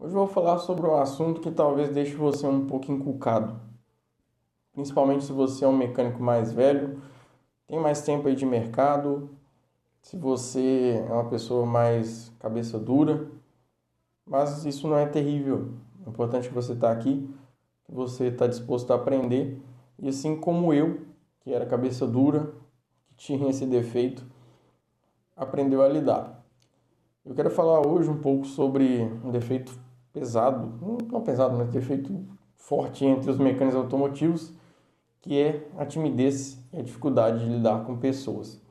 Hoje eu vou falar sobre um assunto que talvez deixe você um pouco encucado, principalmente se você é um mecânico mais velho, tem mais tempo aí de mercado, se você é uma pessoa mais cabeça dura, mas isso não é terrível. O importante é que você está aqui, que você está disposto a aprender, e assim como eu, que era cabeça dura, que tinha esse defeito, aprendeu a lidar. Eu quero falar hoje um pouco sobre um defeito pesado, não pesado, mas defeito forte entre os mecânicos automotivos, que é a timidez e a dificuldade de lidar com pessoas.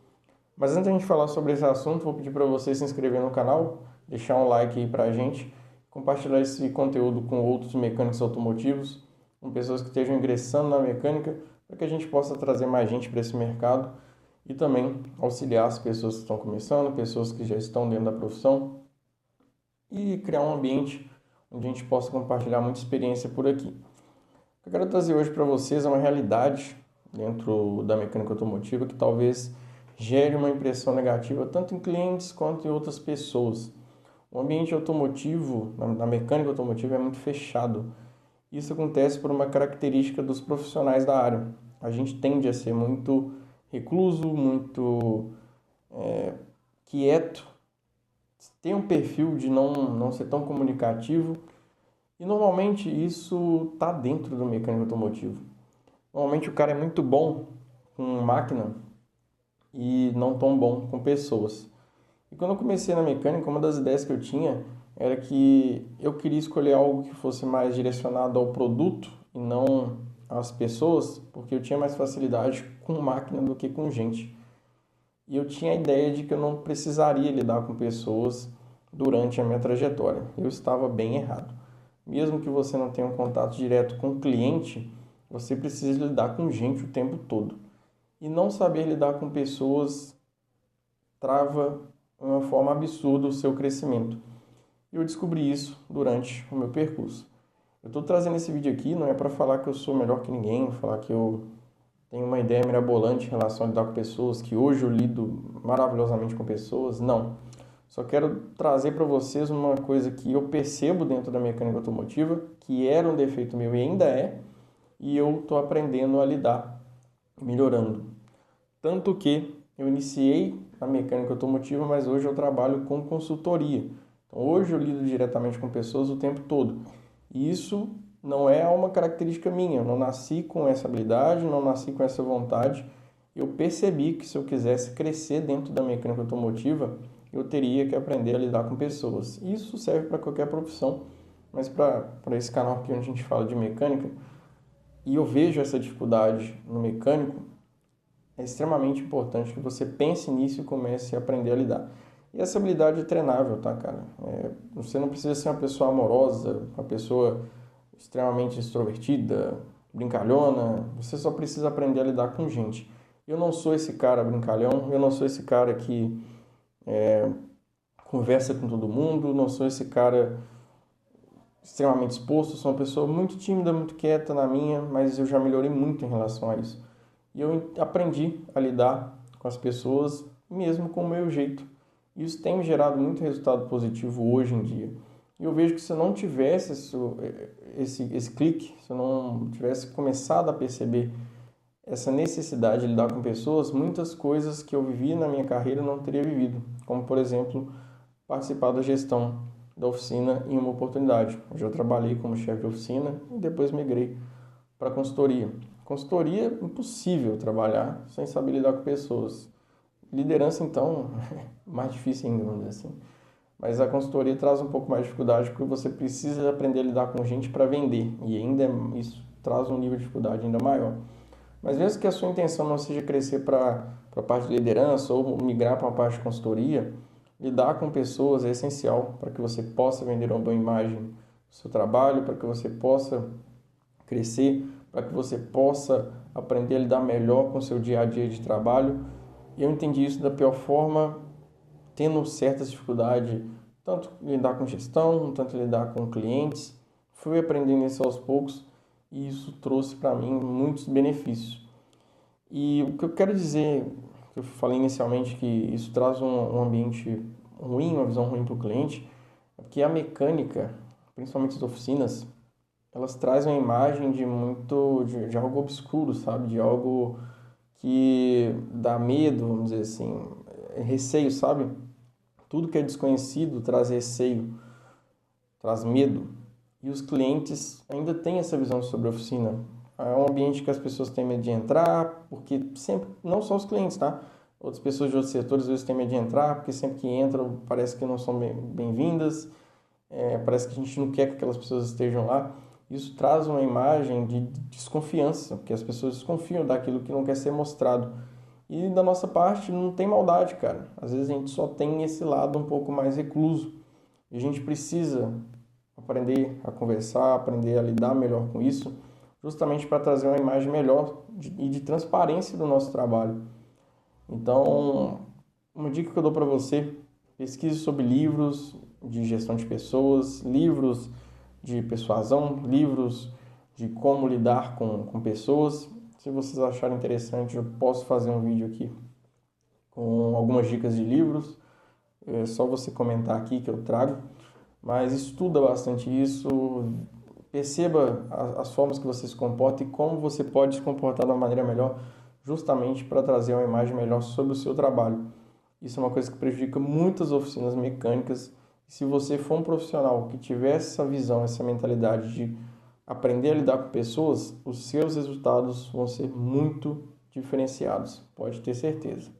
Mas antes de a gente falar sobre esse assunto, vou pedir para você se inscrever no canal, deixar um like aí para a gente, compartilhar esse conteúdo com outros mecânicos automotivos, com pessoas que estejam ingressando na mecânica, para que a gente possa trazer mais gente para esse mercado e também auxiliar as pessoas que estão começando, pessoas que já estão dentro da profissão e criar um ambiente onde a gente possa compartilhar muita experiência por aqui. O que eu quero trazer hoje para vocês é uma realidade dentro da mecânica automotiva que talvez gere uma impressão negativa tanto em clientes quanto em outras pessoas. O ambiente automotivo, na mecânica automotiva, é muito fechado. Isso acontece por uma característica dos profissionais da área. A gente tende a ser muito recluso, muito quieto, tem um perfil de não ser tão comunicativo e normalmente isso está dentro do mecânico automotivo. Normalmente o cara é muito bom com máquina e não tão bom com pessoas. E quando eu comecei na mecânica, uma das ideias que eu tinha era que eu queria escolher algo que fosse mais direcionado ao produto e não às pessoas, porque eu tinha mais facilidade com máquina do que com gente. E eu tinha a ideia de que eu não precisaria lidar com pessoas durante a minha trajetória. Eu estava bem errado. Mesmo que você não tenha um contato direto com o cliente, você precisa lidar com gente o tempo todo. E não saber lidar com pessoas trava de uma forma absurda o seu crescimento. E eu descobri isso durante o meu percurso. Eu estou trazendo esse vídeo aqui não é para falar que eu sou melhor que ninguém, falar que eu tenho uma ideia mirabolante em relação a lidar com pessoas, que hoje eu lido maravilhosamente com pessoas. Não. Só quero trazer para vocês uma coisa que eu percebo dentro da mecânica automotiva, que era um defeito meu e ainda é, e eu estou aprendendo a lidar, melhorando. Tanto que eu iniciei a mecânica automotiva, mas hoje eu trabalho com consultoria. Então, hoje eu lido diretamente com pessoas o tempo todo. E isso não é uma característica minha. Eu não nasci com essa habilidade, não nasci com essa vontade. Eu percebi que se eu quisesse crescer dentro da mecânica automotiva, eu teria que aprender a lidar com pessoas. Isso serve para qualquer profissão, mas para esse canal aqui onde a gente fala de mecânica, e eu vejo essa dificuldade no mecânico, é extremamente importante que você pense nisso e comece a aprender a lidar. E essa habilidade é treinável, tá, cara? Você não precisa ser uma pessoa amorosa, uma pessoa extremamente extrovertida, brincalhona. Você só precisa aprender a lidar com gente. Eu não sou esse cara brincalhão, eu não sou esse cara que conversa com todo mundo, não sou esse cara extremamente exposto, sou uma pessoa muito tímida, muito quieta na minha, mas eu já melhorei muito em relação a isso. E eu aprendi a lidar com as pessoas mesmo com o meu jeito. Isso tem me gerado muito resultado positivo hoje em dia. E eu vejo que se eu não tivesse esse clique, se eu não tivesse começado a perceber essa necessidade de lidar com pessoas, muitas coisas que eu vivi na minha carreira não teria vivido. Como, por exemplo, participar da gestão da oficina em uma oportunidade. Eu já trabalhei como chefe de oficina e depois migrei para consultoria. Consultoria é impossível trabalhar sem saber lidar com pessoas. Liderança, então, é mais difícil ainda, vamos dizer assim. Mas a consultoria traz um pouco mais de dificuldade porque você precisa aprender a lidar com gente para vender. E ainda isso traz um nível de dificuldade ainda maior. Mas mesmo que a sua intenção não seja crescer para a parte de liderança ou migrar para uma parte de consultoria, lidar com pessoas é essencial para que você possa vender uma boa imagem do seu trabalho, para que você possa crescer, para que você possa aprender a lidar melhor com o seu dia a dia de trabalho. E eu entendi isso da pior forma, tendo certas dificuldades, tanto lidar com gestão, tanto lidar com clientes. Fui aprendendo isso aos poucos e isso trouxe para mim muitos benefícios. E o que eu quero dizer, que eu falei inicialmente, que isso traz um ambiente ruim, uma visão ruim para o cliente, é porque a mecânica principalmente as oficinas, elas trazem uma imagem de algo obscuro, sabe? De algo que dá medo, vamos dizer assim, receio, sabe? Tudo que é desconhecido traz receio, traz medo. E os clientes ainda têm essa visão sobre a oficina. É um ambiente que as pessoas têm medo de entrar, porque sempre, não só os clientes, tá? Outras pessoas de outros setores às vezes têm medo de entrar, porque sempre que entram parece que não são bem-vindas, parece que a gente não quer que aquelas pessoas estejam lá. Isso traz uma imagem de desconfiança, porque as pessoas desconfiam daquilo que não quer ser mostrado. E da nossa parte não tem maldade, cara. Às vezes a gente só tem esse lado um pouco mais recluso. E a gente precisa aprender a conversar, aprender a lidar melhor com isso, justamente para trazer uma imagem melhor e de transparência do nosso trabalho. Então, uma dica que eu dou para você, pesquise sobre livros de gestão de pessoas, livros de persuasão, livros de como lidar com pessoas. Se vocês acharem interessante, eu posso fazer um vídeo aqui com algumas dicas de livros. É só você comentar aqui que eu trago. Mas estuda bastante isso, perceba as formas que você se comporta e como você pode se comportar de uma maneira melhor, justamente para trazer uma imagem melhor sobre o seu trabalho. Isso é uma coisa que prejudica muitas oficinas mecânicas. Se você for um profissional que tiver essa visão, essa mentalidade de aprender a lidar com pessoas, os seus resultados vão ser muito diferenciados, pode ter certeza.